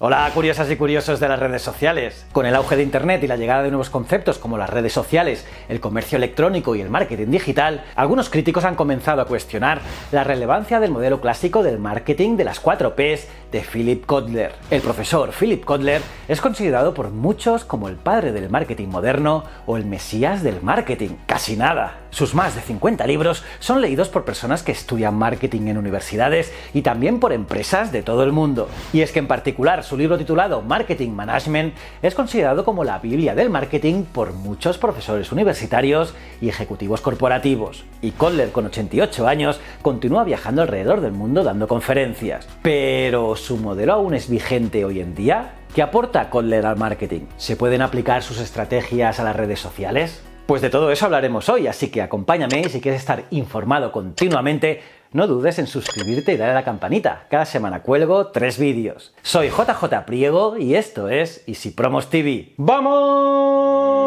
Hola curiosas y curiosos de las redes sociales. Con el auge de Internet y la llegada de nuevos conceptos como las redes sociales, el comercio electrónico y el marketing digital, algunos críticos han comenzado a cuestionar la relevancia del modelo clásico del marketing de las 4 Ps de Philip Kotler. El profesor Philip Kotler es considerado por muchos como el padre del marketing moderno o el mesías del marketing. Casi nada. Sus más de 50 libros son leídos por personas que estudian marketing en universidades y también por empresas de todo el mundo. Y es que en particular su libro titulado Marketing Management es considerado como la Biblia del marketing por muchos profesores universitarios y ejecutivos corporativos. Y Kotler, con 88 años, continúa viajando alrededor del mundo dando conferencias. Pero ¿su modelo aún es vigente hoy en día? ¿Qué aporta Kotler al marketing? ¿Se pueden aplicar sus estrategias a las redes sociales? Pues de todo eso hablaremos hoy, así que acompáñame y si quieres estar informado continuamente, no dudes en suscribirte y darle a la campanita. Cada semana cuelgo 3 vídeos. Soy JJ Priego y esto es Easy Promos TV. ¡Vamos!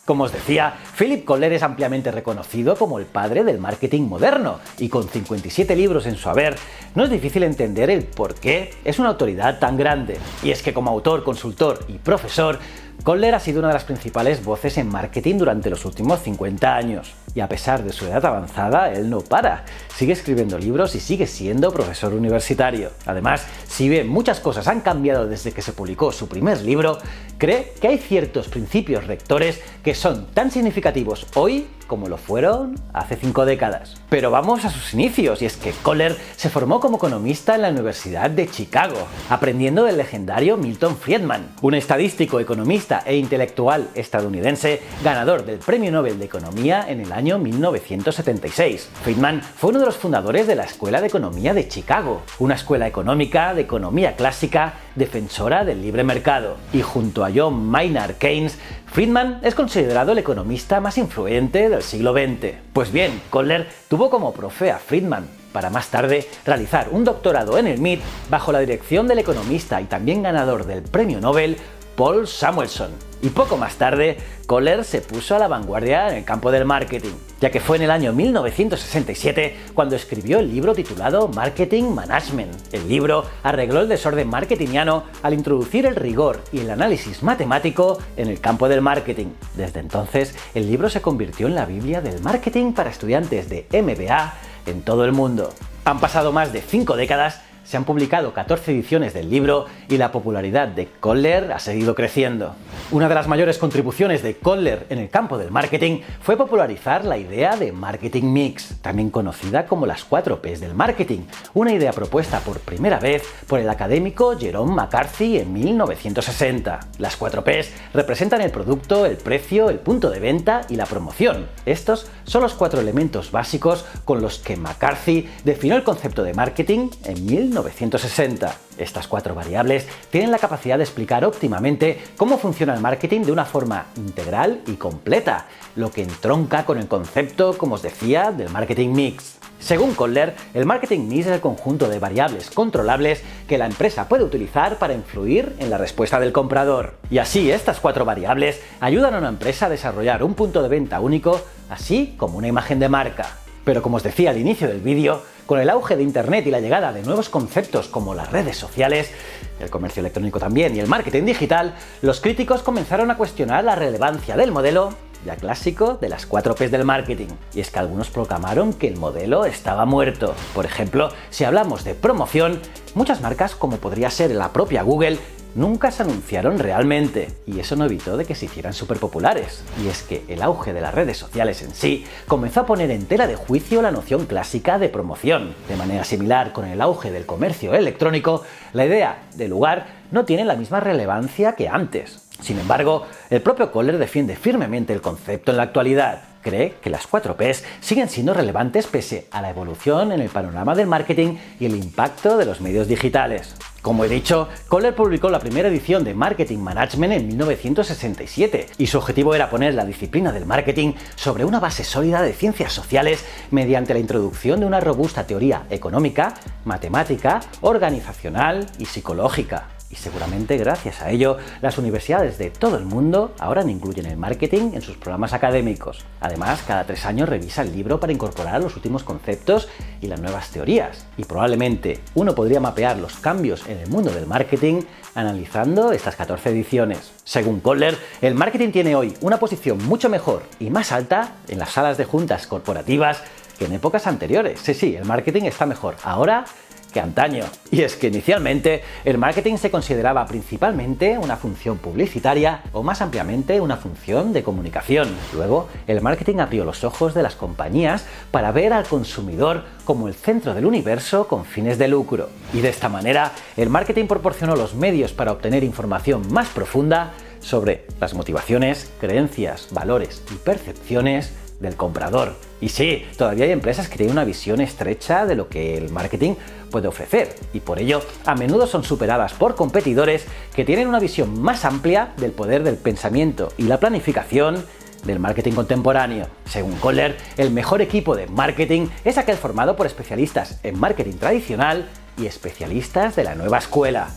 Como os decía, Philip Kotler es ampliamente reconocido como el padre del marketing moderno y con 57 libros en su haber, no es difícil entender el por qué es una autoridad tan grande. Y es que como autor, consultor y profesor, Kotler ha sido una de las principales voces en marketing durante los últimos 50 años. Y a pesar de su edad avanzada, él no para. Sigue escribiendo libros y sigue siendo profesor universitario. Además, si bien muchas cosas han cambiado desde que se publicó su primer libro, cree que hay ciertos principios rectores que son tan significativos hoy como lo fueron hace 5 décadas. Pero vamos a sus inicios, y es que Kotler se formó como economista en la Universidad de Chicago, aprendiendo del legendario Milton Friedman, un estadístico, economista e intelectual estadounidense ganador del Premio Nobel de Economía en el año 1976. Friedman fue uno de los fundadores de la Escuela de Economía de Chicago, una escuela económica de economía clásica defensora del libre mercado. Y junto a John Maynard Keynes, Friedman es considerado el economista más influyente del siglo XX. Pues bien, Kotler tuvo como profe a Friedman, para más tarde realizar un doctorado en el MIT bajo la dirección del economista y también ganador del Premio Nobel, Paul Samuelson. Y poco más tarde, Kotler se puso a la vanguardia en el campo del marketing, ya que fue en el año 1967 cuando escribió el libro titulado Marketing Management. El libro arregló el desorden marketingiano al introducir el rigor y el análisis matemático en el campo del marketing. Desde entonces, el libro se convirtió en la Biblia del marketing para estudiantes de MBA en todo el mundo. Han pasado más de 5 décadas, se han publicado 14 ediciones del libro y la popularidad de Kotler ha seguido creciendo. Una de las mayores contribuciones de Kotler en el campo del marketing fue popularizar la idea de marketing mix, también conocida como las 4 Ps del marketing, una idea propuesta por primera vez por el académico Jerome McCarthy en 1960. Las 4 Ps representan el producto, el precio, el punto de venta y la promoción. Estos son los 4 elementos básicos con los que McCarthy definió el concepto de marketing en 1960. Estas 4 variables tienen la capacidad de explicar óptimamente cómo funciona el marketing de una forma integral y completa, lo que entronca con el concepto, como os decía, del marketing mix. Según Kotler, el marketing mix es el conjunto de variables controlables que la empresa puede utilizar para influir en la respuesta del comprador. Y así, estas 4 variables ayudan a una empresa a desarrollar un punto de venta único, así como una imagen de marca. Pero como os decía al inicio del vídeo, con el auge de Internet y la llegada de nuevos conceptos como las redes sociales, el comercio electrónico también y el marketing digital, los críticos comenzaron a cuestionar la relevancia del modelo ya clásico de las 4 Ps del marketing. Y es que algunos proclamaron que el modelo estaba muerto. Por ejemplo, si hablamos de promoción, muchas marcas, como podría ser la propia Google, nunca se anunciaron realmente, y eso no evitó de que se hicieran súper populares. Y es que el auge de las redes sociales en sí comenzó a poner en tela de juicio la noción clásica de promoción. De manera similar con el auge del comercio electrónico, la idea de lugar no tiene la misma relevancia que antes. Sin embargo, el propio Kotler defiende firmemente el concepto en la actualidad. Cree que las 4 Ps siguen siendo relevantes pese a la evolución en el panorama del marketing y el impacto de los medios digitales. Como he dicho, Kohler publicó la primera edición de Marketing Management en 1967 y su objetivo era poner la disciplina del marketing sobre una base sólida de ciencias sociales mediante la introducción de una robusta teoría económica, matemática, organizacional y psicológica. Y seguramente gracias a ello, las universidades de todo el mundo ahora incluyen el marketing en sus programas académicos. Además, cada 3 años revisa el libro para incorporar los últimos conceptos y las nuevas teorías. Y probablemente uno podría mapear los cambios en el mundo del marketing analizando estas 14 ediciones. Según Kohler, el marketing tiene hoy una posición mucho mejor y más alta en las salas de juntas corporativas que en épocas anteriores. Sí, el marketing está mejor ahora que antaño. Y es que inicialmente el marketing se consideraba principalmente una función publicitaria o más ampliamente una función de comunicación. Luego, el marketing abrió los ojos de las compañías para ver al consumidor como el centro del universo con fines de lucro. Y de esta manera, el marketing proporcionó los medios para obtener información más profunda sobre las motivaciones, creencias, valores y percepciones del comprador. Y sí, todavía hay empresas que tienen una visión estrecha de lo que el marketing puede ofrecer y por ello a menudo son superadas por competidores que tienen una visión más amplia del poder del pensamiento y la planificación del marketing contemporáneo. Según Kohler, el mejor equipo de marketing es aquel formado por especialistas en marketing tradicional y especialistas de la nueva escuela.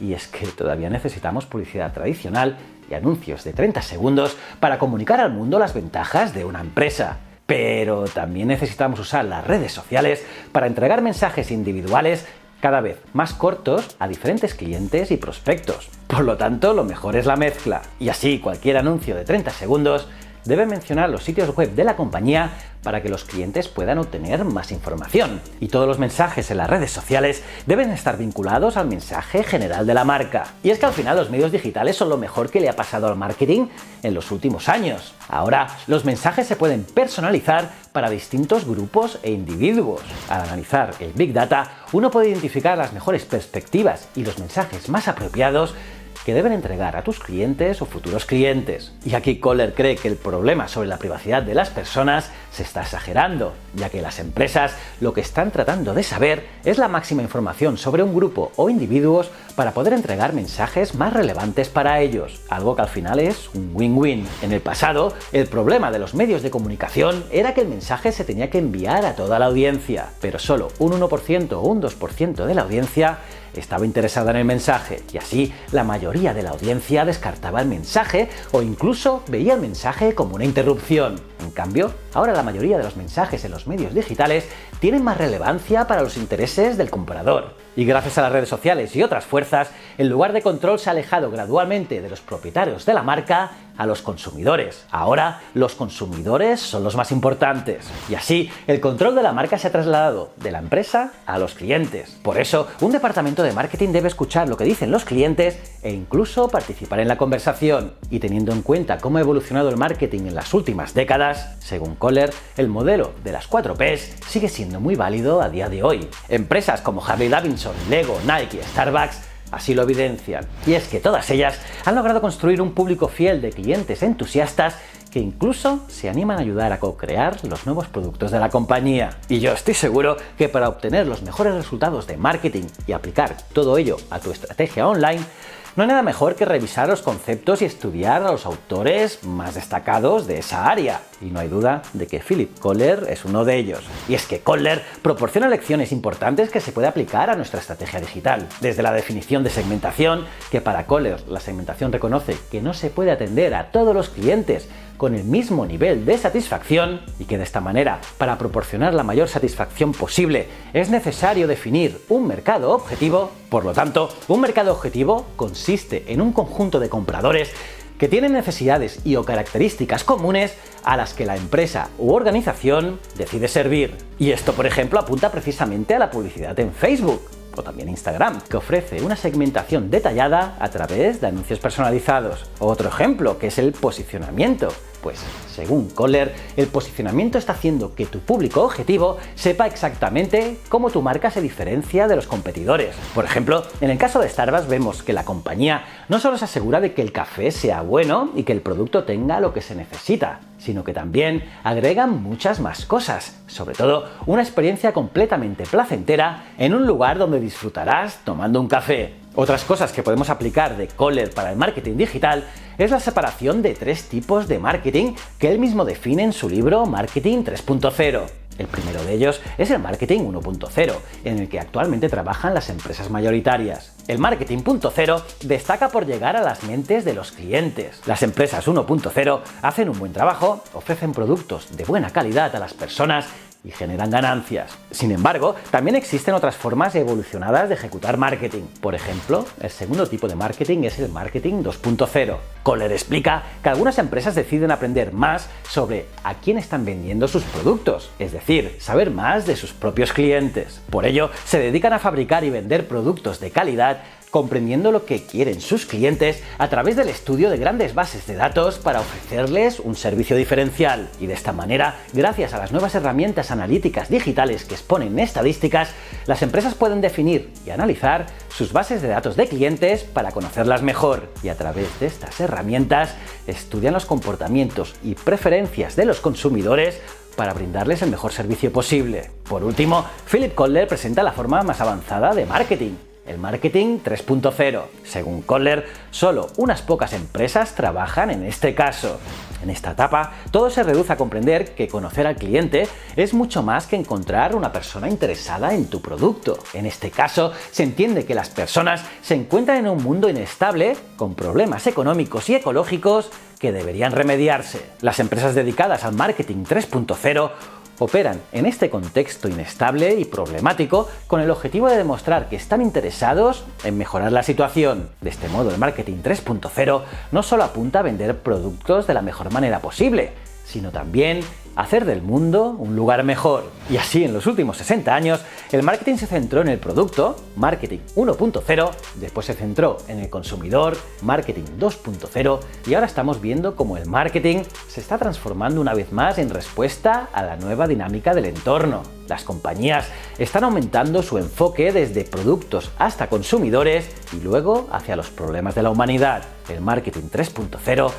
Y es que todavía necesitamos publicidad tradicional y anuncios de 30 segundos para comunicar al mundo las ventajas de una empresa. Pero también necesitamos usar las redes sociales para entregar mensajes individuales cada vez más cortos a diferentes clientes y prospectos. Por lo tanto, lo mejor es la mezcla. Y así, cualquier anuncio de 30 segundos debe mencionar los sitios web de la compañía para que los clientes puedan obtener más información. Y todos los mensajes en las redes sociales deben estar vinculados al mensaje general de la marca. Y es que al final los medios digitales son lo mejor que le ha pasado al marketing en los últimos años. Ahora, los mensajes se pueden personalizar para distintos grupos e individuos. Al analizar el Big Data, uno puede identificar las mejores perspectivas y los mensajes más apropiados que deben entregar a tus clientes o futuros clientes. Y aquí Kohler cree que el problema sobre la privacidad de las personas se está exagerando, ya que las empresas lo que están tratando de saber es la máxima información sobre un grupo o individuos para poder entregar mensajes más relevantes para ellos, algo que al final es un win-win. En el pasado, el problema de los medios de comunicación era que el mensaje se tenía que enviar a toda la audiencia, pero solo un 1% o un 2% de la audiencia estaba interesada en el mensaje y así la mayoría de la audiencia descartaba el mensaje o incluso veía el mensaje como una interrupción. En cambio, ahora la mayoría de los mensajes en los medios digitales tienen más relevancia para los intereses del comprador. Y gracias a las redes sociales y otras fuerzas, el lugar de control se ha alejado gradualmente de los propietarios de la marca a los consumidores. Ahora, los consumidores son los más importantes. Y así, el control de la marca se ha trasladado de la empresa a los clientes. Por eso, un departamento de marketing debe escuchar lo que dicen los clientes e incluso participar en la conversación. Y teniendo en cuenta cómo ha evolucionado el marketing en las últimas décadas, según Kohler, el modelo de las 4 Ps sigue siendo muy válido a día de hoy. Empresas como Harley Davidson, Lego, Nike y Starbucks así lo evidencian. Y es que todas ellas han logrado construir un público fiel de clientes entusiastas que incluso se animan a ayudar a co-crear los nuevos productos de la compañía. Y yo estoy seguro que para obtener los mejores resultados de marketing y aplicar todo ello a tu estrategia online, no hay nada mejor que revisar los conceptos y estudiar a los autores más destacados de esa área. Y no hay duda de que Philip Kohler es uno de ellos. Y es que Kohler proporciona lecciones importantes que se puede aplicar a nuestra estrategia digital. Desde la definición de segmentación, que para Kohler la segmentación reconoce que no se puede atender a todos los clientes con el mismo nivel de satisfacción y que de esta manera, para proporcionar la mayor satisfacción posible, es necesario definir un mercado objetivo. Por lo tanto, un mercado objetivo consiste en un conjunto de compradores que tienen necesidades y o características comunes a las que la empresa u organización decide servir. Y esto, por ejemplo, apunta precisamente a la publicidad en Facebook o también Instagram, que ofrece una segmentación detallada a través de anuncios personalizados. Otro ejemplo, que es el posicionamiento. Pues, según Kohler, el posicionamiento está haciendo que tu público objetivo sepa exactamente cómo tu marca se diferencia de los competidores. Por ejemplo, en el caso de Starbucks vemos que la compañía no solo se asegura de que el café sea bueno y que el producto tenga lo que se necesita, sino que también agregan muchas más cosas, sobre todo una experiencia completamente placentera en un lugar donde disfrutarás tomando un café. Otras cosas que podemos aplicar de Kohler para el marketing digital es la separación de 3 tipos de marketing que él mismo define en su libro Marketing 3.0. El primero de ellos es el marketing 1.0, en el que actualmente trabajan las empresas mayoritarias. El marketing 0.0 destaca por llegar a las mentes de los clientes. Las empresas 1.0 hacen un buen trabajo, ofrecen productos de buena calidad a las personas y generan ganancias. Sin embargo, también existen otras formas evolucionadas de ejecutar marketing. Por ejemplo, el segundo tipo de marketing es el marketing 2.0. Kohler explica que algunas empresas deciden aprender más sobre a quién están vendiendo sus productos, es decir, saber más de sus propios clientes. Por ello, se dedican a fabricar y vender productos de calidad, comprendiendo lo que quieren sus clientes a través del estudio de grandes bases de datos para ofrecerles un servicio diferencial. Y de esta manera, gracias a las nuevas herramientas analíticas digitales que exponen estadísticas, las empresas pueden definir y analizar sus bases de datos de clientes para conocerlas mejor. Y a través de estas herramientas, estudian los comportamientos y preferencias de los consumidores para brindarles el mejor servicio posible. Por último, Philip Kotler presenta la forma más avanzada de marketing, el marketing 3.0. Según Kohler, solo unas pocas empresas trabajan en este caso. En esta etapa, todo se reduce a comprender que conocer al cliente es mucho más que encontrar una persona interesada en tu producto. En este caso, se entiende que las personas se encuentran en un mundo inestable, con problemas económicos y ecológicos que deberían remediarse. Las empresas dedicadas al marketing 3.0 operan en este contexto inestable y problemático con el objetivo de demostrar que están interesados en mejorar la situación. De este modo, el marketing 3.0 no solo apunta a vender productos de la mejor manera posible, sino también hacer del mundo un lugar mejor. Y así, en los últimos 60 años, el marketing se centró en el producto, marketing 1.0, después se centró en el consumidor, marketing 2.0, y ahora estamos viendo cómo el marketing se está transformando una vez más en respuesta a la nueva dinámica del entorno. Las compañías están aumentando su enfoque desde productos hasta consumidores y luego hacia los problemas de la humanidad. El marketing 3.0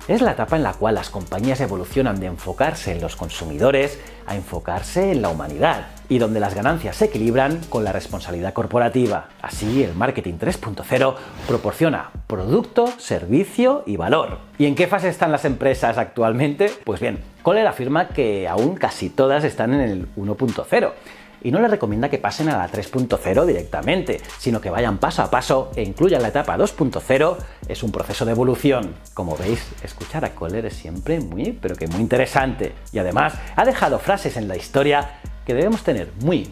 es la etapa en la cual las compañías evolucionan de enfocarse en los consumidores a enfocarse en la humanidad, y donde las ganancias se equilibran con la responsabilidad corporativa. Así, el marketing 3.0 proporciona producto, servicio y valor. ¿Y en qué fase están las empresas actualmente? Pues bien, Kohler afirma que aún casi todas están en el 1.0. Y no les recomienda que pasen a la 3.0 directamente, sino que vayan paso a paso e incluyan la etapa 2.0. Es un proceso de evolución. Como veis, escuchar a Kohler es siempre muy interesante. Y además, ha dejado frases en la historia que debemos tener muy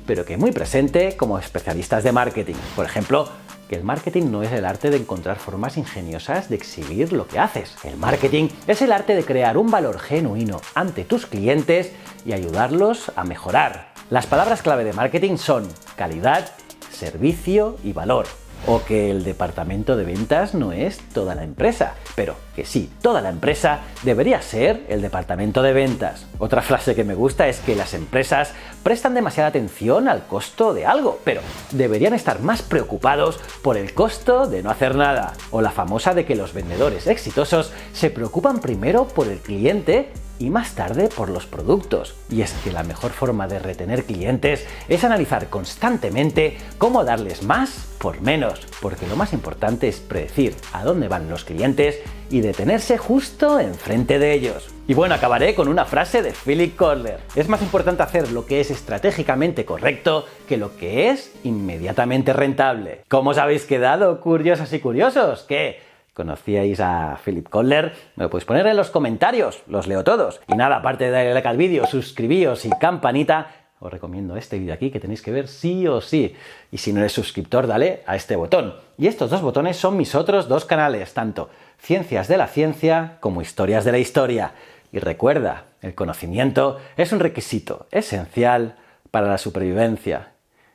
presente como especialistas de marketing. Por ejemplo, que el marketing no es el arte de encontrar formas ingeniosas de exhibir lo que haces. El marketing es el arte de crear un valor genuino ante tus clientes y ayudarlos a mejorar. Las palabras clave de marketing son calidad, servicio y valor. O que el departamento de ventas no es toda la empresa, pero que sí, toda la empresa debería ser el departamento de ventas. Otra frase que me gusta es que las empresas prestan demasiada atención al costo de algo, pero deberían estar más preocupados por el costo de no hacer nada. O la famosa de que los vendedores exitosos se preocupan primero por el cliente y más tarde por los productos. Y es que la mejor forma de retener clientes es analizar constantemente cómo darles más por menos, porque lo más importante es predecir a dónde van los clientes y detenerse justo enfrente de ellos. Y bueno, acabaré con una frase de Philip Kotler. Es más importante hacer lo que es estratégicamente correcto que lo que es inmediatamente rentable. ¿Cómo os habéis quedado, curiosas y curiosos? ¿Qué? ¿Conocíais a Philip Kotler? Me lo podéis poner en los comentarios, los leo todos. Y nada, aparte de darle like al vídeo, suscribíos y campanita, os recomiendo este vídeo aquí que tenéis que ver sí o sí. Y si no eres suscriptor, dale a este botón. Y estos dos botones son mis otros dos canales, tanto Ciencias de la Ciencia como Historias de la Historia. Y recuerda, el conocimiento es un requisito esencial para la supervivencia.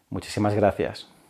Muchísimas gracias.